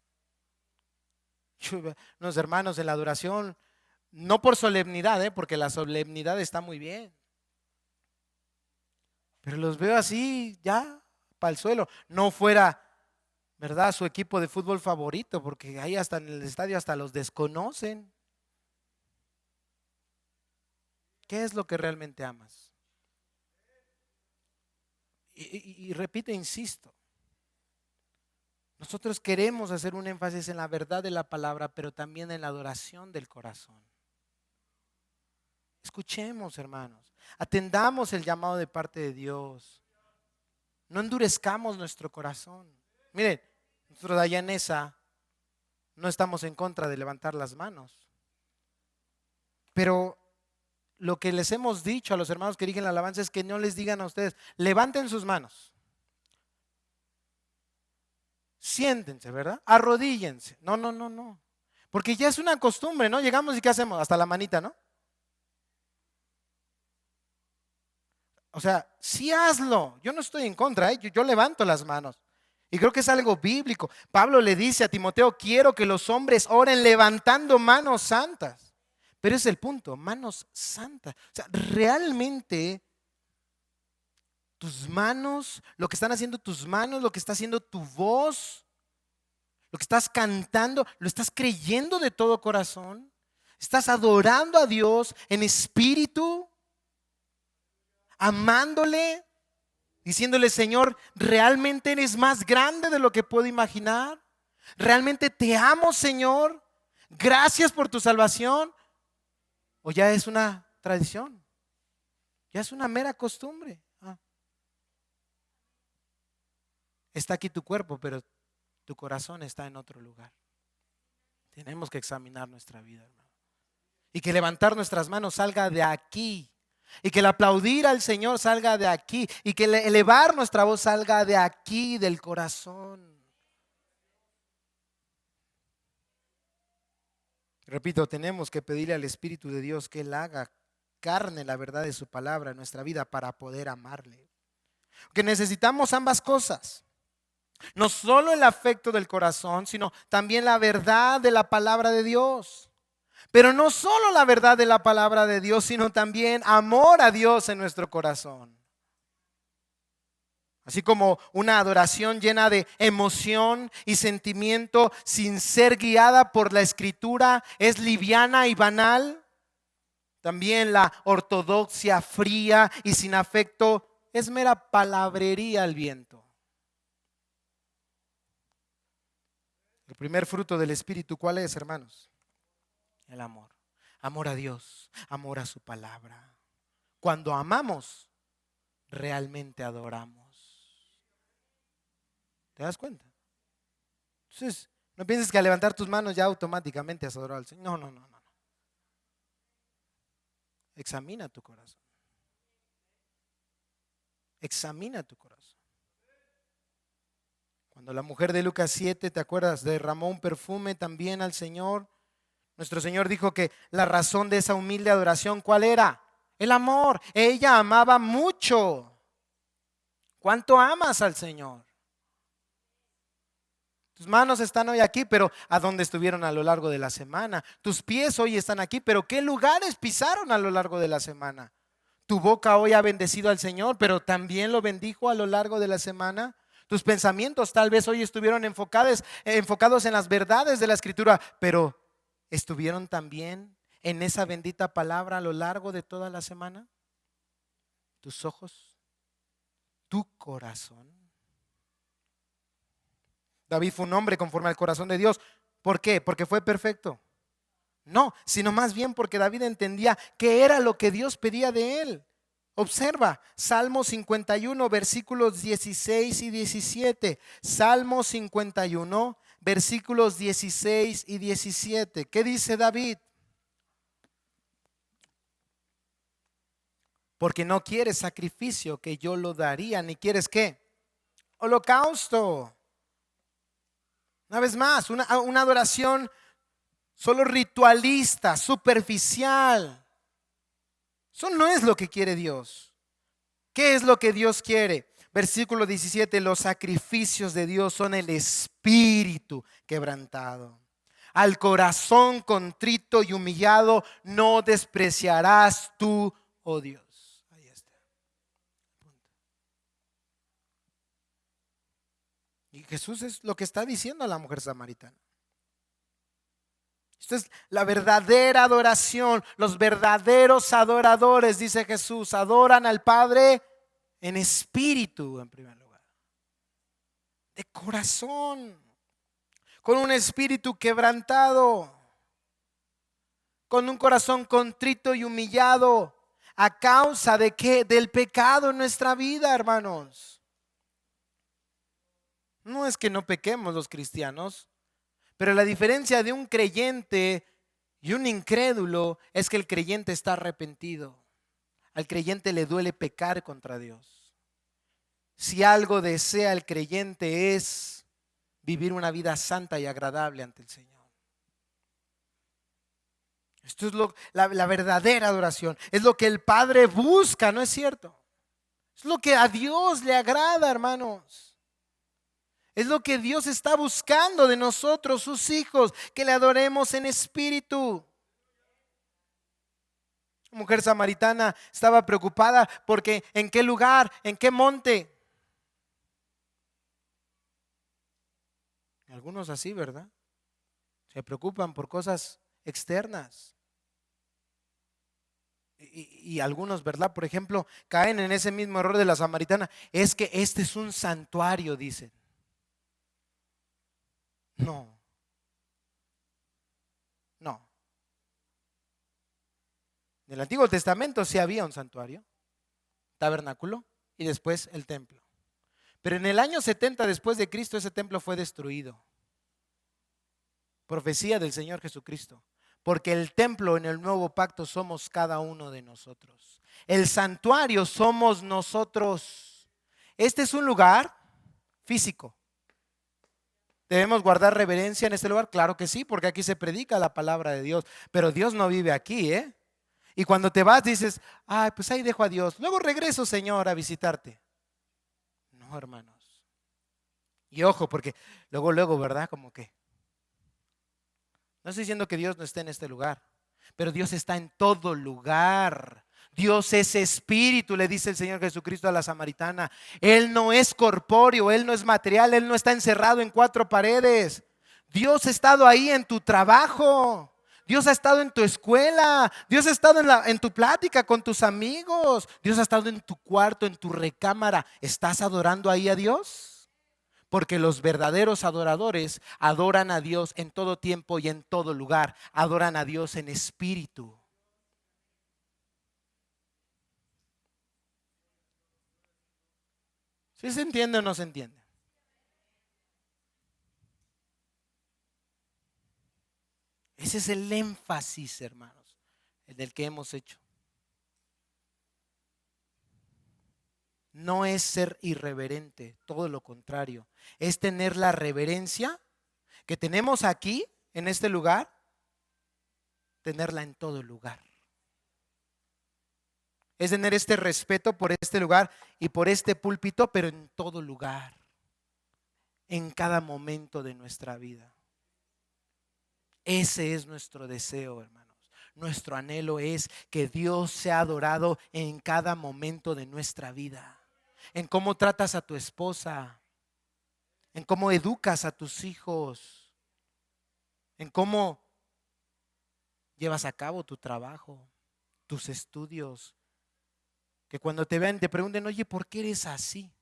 Los hermanos en la adoración, no por solemnidad, porque la solemnidad está muy bien, pero los veo así ya para el suelo. No fuera, ¿verdad?, su equipo de fútbol favorito, porque ahí hasta en el estadio hasta los desconocen. ¿Qué es lo que realmente amas? Y repito, insisto, nosotros queremos hacer un énfasis en la verdad de la palabra, pero también en la adoración del corazón. Escuchemos, hermanos, atendamos el llamado de parte de Dios. No endurezcamos nuestro corazón. Miren, nosotros allá en esa no estamos en contra de levantar las manos, pero lo que les hemos dicho a los hermanos que dirigen la alabanza es que no les digan a ustedes, levanten sus manos, siéntense, ¿verdad? Arrodíllense. No, no, no, no. Porque ya es una costumbre, ¿no? Llegamos y ¿qué hacemos? Hasta la manita, ¿no? O sea, sí hazlo. Yo no estoy en contra, ¿eh? Yo levanto las manos. Y creo que es algo bíblico. Pablo le dice a Timoteo, quiero que los hombres oren levantando manos santas. Pero es el punto, manos santas. O sea, realmente tus manos, lo que están haciendo tus manos, lo que está haciendo tu voz, lo que estás cantando, lo estás creyendo de todo corazón. Estás adorando a Dios en espíritu, amándole, diciéndole, Señor, realmente eres más grande de lo que puedo imaginar. Realmente te amo, Señor. Gracias por tu salvación. O ya es una tradición, ya es una mera costumbre. Está aquí tu cuerpo, pero tu corazón está en otro lugar. Tenemos que examinar nuestra vida, hermano. Y que levantar nuestras manos salga de aquí. Y que el aplaudir al Señor salga de aquí. Y que el elevar nuestra voz salga de aquí, del corazón. Repito, tenemos que pedirle al Espíritu de Dios que Él haga carne la verdad de su palabra en nuestra vida para poder amarle. Que necesitamos ambas cosas. No solo el afecto del corazón, sino también la verdad de la palabra de Dios. Pero no solo la verdad de la palabra de Dios, sino también amor a Dios en nuestro corazón. Así como una adoración llena de emoción y sentimiento sin ser guiada por la escritura es liviana y banal, también la ortodoxia fría y sin afecto es mera palabrería al viento. El primer fruto del Espíritu, ¿cuál es, hermanos? El amor. Amor a Dios, amor a su palabra. Cuando amamos, realmente adoramos. ¿Te das cuenta? Entonces, no pienses que al levantar tus manos ya automáticamente has adorado al Señor. No, no, no, no. Examina tu corazón. Examina tu corazón. Cuando la mujer de Lucas 7, ¿te acuerdas? Derramó un perfume también al Señor. Nuestro Señor dijo que la razón de esa humilde adoración, ¿cuál era? El amor. Ella amaba mucho. ¿Cuánto amas al Señor? Tus manos están hoy aquí, pero ¿a dónde estuvieron a lo largo de la semana? Tus pies hoy están aquí, pero ¿qué lugares pisaron a lo largo de la semana? Tu boca hoy ha bendecido al Señor, pero también lo bendijo a lo largo de la semana. Tus pensamientos tal vez hoy estuvieron enfocados en las verdades de la Escritura, pero ¿estuvieron también en esa bendita palabra a lo largo de toda la semana? Tus ojos, tu corazón. David fue un hombre conforme al corazón de Dios. ¿Por qué? ¿Porque fue perfecto? No, sino más bien porque David entendía qué era lo que Dios pedía de él. Observa, Salmo 51, versículos 16 y 17. Salmo 51, versículos 16 y 17. ¿Qué dice David? porque no quieres sacrificio, que yo lo daría, ni quieres ¿qué? Holocausto. Una vez más, una adoración solo ritualista, superficial. Eso no es lo que quiere Dios. ¿Qué es lo que Dios quiere? Versículo 17, los sacrificios de Dios son el espíritu quebrantado. Al corazón contrito y humillado no despreciarás tú, oh Dios. Ahí está. Y Jesús es lo que está diciendo a la mujer samaritana. Esto es la verdadera adoración. Los verdaderos adoradores, dice Jesús, adoran al Padre en espíritu, en primer lugar, de corazón, con un espíritu quebrantado, con un corazón contrito y humillado. ¿A causa de qué? Del pecado en nuestra vida, hermanos. No es que no pequemos los cristianos, pero la diferencia de un creyente y un incrédulo es que el creyente está arrepentido. Al creyente le duele pecar contra Dios. Si algo desea el creyente es vivir una vida santa y agradable ante el Señor. Esto es la verdadera adoración. Es lo que el Padre busca, ¿no es cierto? Es lo que a Dios le agrada, hermanos. Es lo que Dios está buscando de nosotros, sus hijos, que le adoremos en espíritu. La mujer samaritana estaba preocupada porque ¿en qué lugar? ¿En qué monte? Algunos así, ¿verdad? Se preocupan por cosas externas. Y algunos, ¿verdad? Por ejemplo, caen en ese mismo error de la samaritana. Es que este es un santuario, dicen. No, no. En el Antiguo Testamento sí había un santuario, tabernáculo y después el templo. Pero en el año 70 después de Cristo ese templo fue destruido. Profecía del Señor Jesucristo. Porque el templo en el nuevo pacto somos cada uno de nosotros. El santuario somos nosotros. Este es un lugar físico. ¿Debemos guardar reverencia en este lugar? Claro que sí, porque aquí se predica la palabra de Dios. Pero Dios no vive aquí, ¿eh? Y cuando te vas dices, ay, pues ahí dejo a Dios. Luego regreso, Señor, a visitarte. No, hermanos. Y ojo, porque luego, ¿verdad? Como que no estoy diciendo que Dios no esté en este lugar, pero Dios está en todo lugar. Dios es espíritu, le dice el Señor Jesucristo a la samaritana. Él no es corpóreo, Él no es material, Él no está encerrado en cuatro paredes. Dios ha estado ahí en tu trabajo. Dios ha estado en tu escuela. Dios ha estado en tu plática con tus amigos. Dios ha estado en tu cuarto, en tu recámara. ¿Estás adorando ahí a Dios? Porque los verdaderos adoradores adoran a Dios en todo tiempo y en todo lugar. Adoran a Dios en espíritu. ¿Sí se entiende o no se entiende? Ese es el énfasis, hermanos, el del que hemos hecho. No es ser irreverente, todo lo contrario. Es tener la reverencia que tenemos aquí, en este lugar, tenerla en todo lugar. Es tener este respeto por este lugar y por este púlpito, pero en todo lugar, en cada momento de nuestra vida. Ese es nuestro deseo, hermanos. Nuestro anhelo es que Dios sea adorado en cada momento de nuestra vida. En cómo tratas a tu esposa, en cómo educas a tus hijos, en cómo llevas a cabo tu trabajo, tus estudios. Que cuando te vean te pregunten, oye, ¿por qué eres así?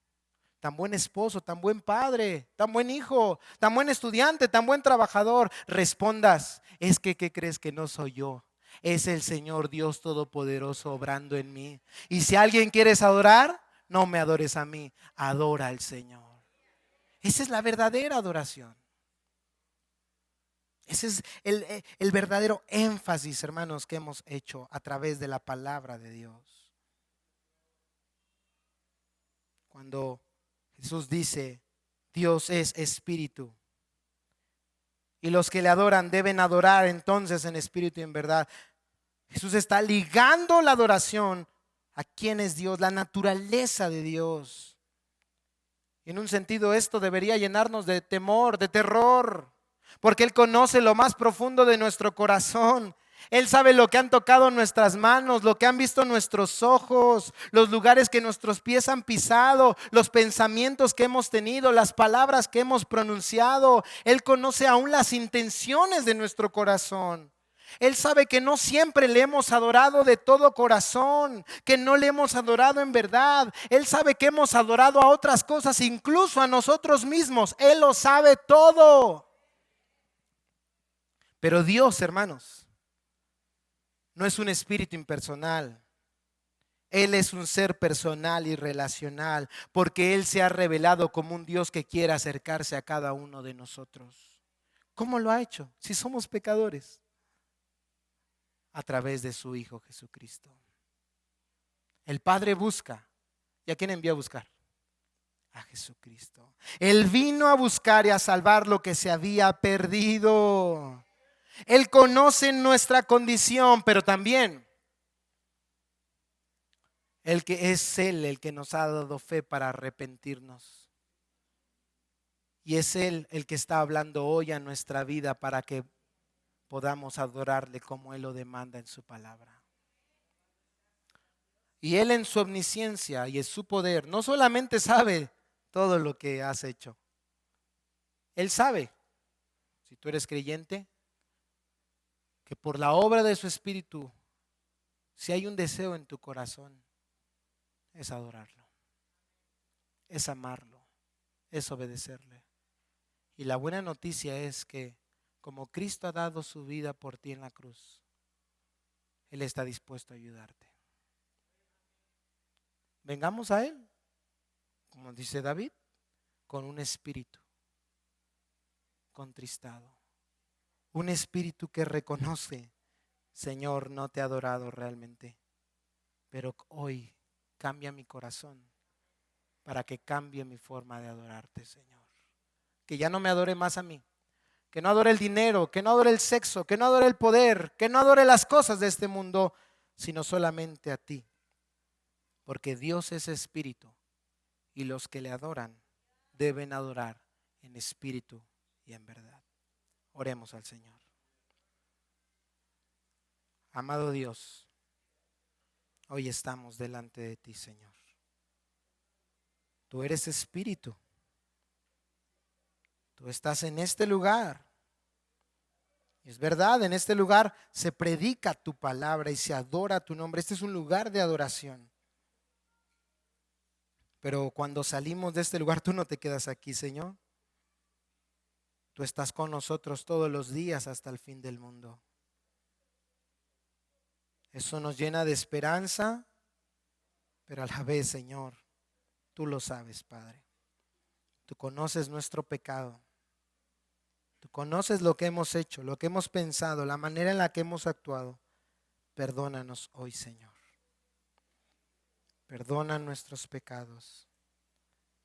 Tan buen esposo, tan buen padre, tan buen hijo, tan buen estudiante, tan buen trabajador. Respondas, es que ¿qué crees? Que no soy yo. Es el Señor Dios Todopoderoso obrando en mí. Y si alguien quieres adorar, no me adores a mí, adora al Señor. Esa es la verdadera adoración. Ese es el verdadero énfasis, hermanos, que hemos hecho a través de la palabra de Dios. cuando Jesús dice, Dios es espíritu. Y los que le adoran deben adorar entonces en espíritu y en verdad. Jesús está ligando la adoración a quién es Dios, la naturaleza de Dios. Y en un sentido esto debería llenarnos de temor, de terror, porque Él conoce lo más profundo de nuestro corazón. Él sabe lo que han tocado nuestras manos, lo que han visto nuestros ojos, los lugares que nuestros pies han pisado, los pensamientos que hemos tenido, las palabras que hemos pronunciado. Él conoce aún las intenciones de nuestro corazón. Él sabe que no siempre le hemos adorado de todo corazón, que no le hemos adorado en verdad. Él sabe que hemos adorado a otras cosas, incluso a nosotros mismos. Él lo sabe todo. Pero Dios, hermanos, no es un espíritu impersonal. Él es un ser personal y relacional, porque Él se ha revelado como un Dios que quiere acercarse a cada uno de nosotros. ¿Cómo lo ha hecho? Si somos pecadores. A través de su Hijo Jesucristo. El Padre busca. ¿Y a quién envió a buscar? A Jesucristo. Él vino a buscar y a salvar lo que se había perdido. Él conoce nuestra condición, pero también el que es Él el que nos ha dado fe para arrepentirnos. Y es Él el que está hablando hoy a nuestra vida para que podamos adorarle como Él lo demanda en su palabra. Y Él en su omnisciencia y en su poder no solamente sabe todo lo que has hecho. Él sabe, si tú eres creyente, que por la obra de su Espíritu, si hay un deseo en tu corazón, es adorarlo, es amarlo, es obedecerle. Y la buena noticia es que como Cristo ha dado su vida por ti en la cruz, Él está dispuesto a ayudarte. Vengamos a Él, como dice David, con un espíritu contristado. Un espíritu que reconoce, Señor, no te he adorado realmente, pero hoy cambia mi corazón para que cambie mi forma de adorarte, Señor. Que ya no me adore más a mí. Que no adore el dinero, que no adore el sexo, que no adore el poder, que no adore las cosas de este mundo, sino solamente a ti. Porque Dios es espíritu y los que le adoran deben adorar en espíritu y en verdad. Oremos al Señor. Amado Dios, hoy estamos delante de ti, Señor. Tú eres espíritu. Tú estás en este lugar. Es verdad, en este lugar se predica tu palabra y se adora tu nombre. Este es un lugar de adoración. Pero cuando salimos de este lugar, tú no te quedas aquí, Señor. Tú estás con nosotros todos los días hasta el fin del mundo. Eso nos llena de esperanza, pero a la vez, Señor, tú lo sabes, Padre. Tú conoces nuestro pecado. Tú conoces lo que hemos hecho, lo que hemos pensado, la manera en la que hemos actuado. Perdónanos hoy, Señor. Perdona nuestros pecados.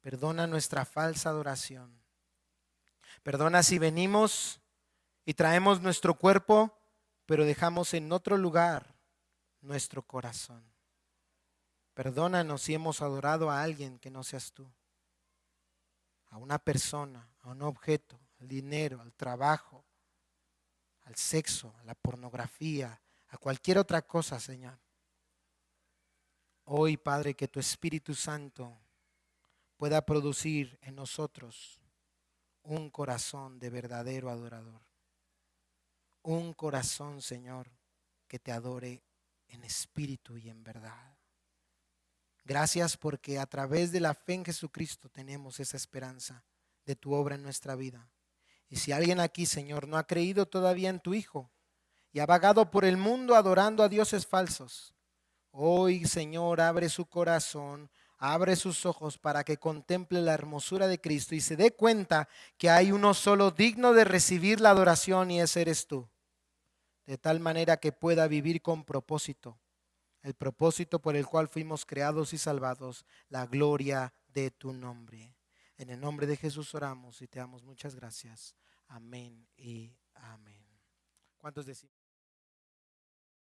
Perdona nuestra falsa adoración. Perdona si venimos y traemos nuestro cuerpo, pero dejamos en otro lugar nuestro corazón. Perdónanos si hemos adorado a alguien que no seas tú. A una persona, a un objeto, al dinero, al trabajo, al sexo, a la pornografía, a cualquier otra cosa, Señor. Hoy, Padre, que tu Espíritu Santo pueda producir en nosotros un corazón de verdadero adorador. Un corazón, Señor, que te adore en espíritu y en verdad. Gracias porque a través de la fe en Jesucristo tenemos esa esperanza de tu obra en nuestra vida. Y si alguien aquí, Señor, no ha creído todavía en tu Hijo y ha vagado por el mundo adorando a dioses falsos, hoy, Señor, abre su corazón, abre sus ojos para que contemple la hermosura de Cristo y se dé cuenta que hay uno solo digno de recibir la adoración y ese eres tú. De tal manera que pueda vivir con propósito el propósito por el cual fuimos creados y salvados, la gloria de tu nombre. En el nombre de Jesús oramos y te damos muchas gracias. Amén y amén. ¿Cuántos decimos?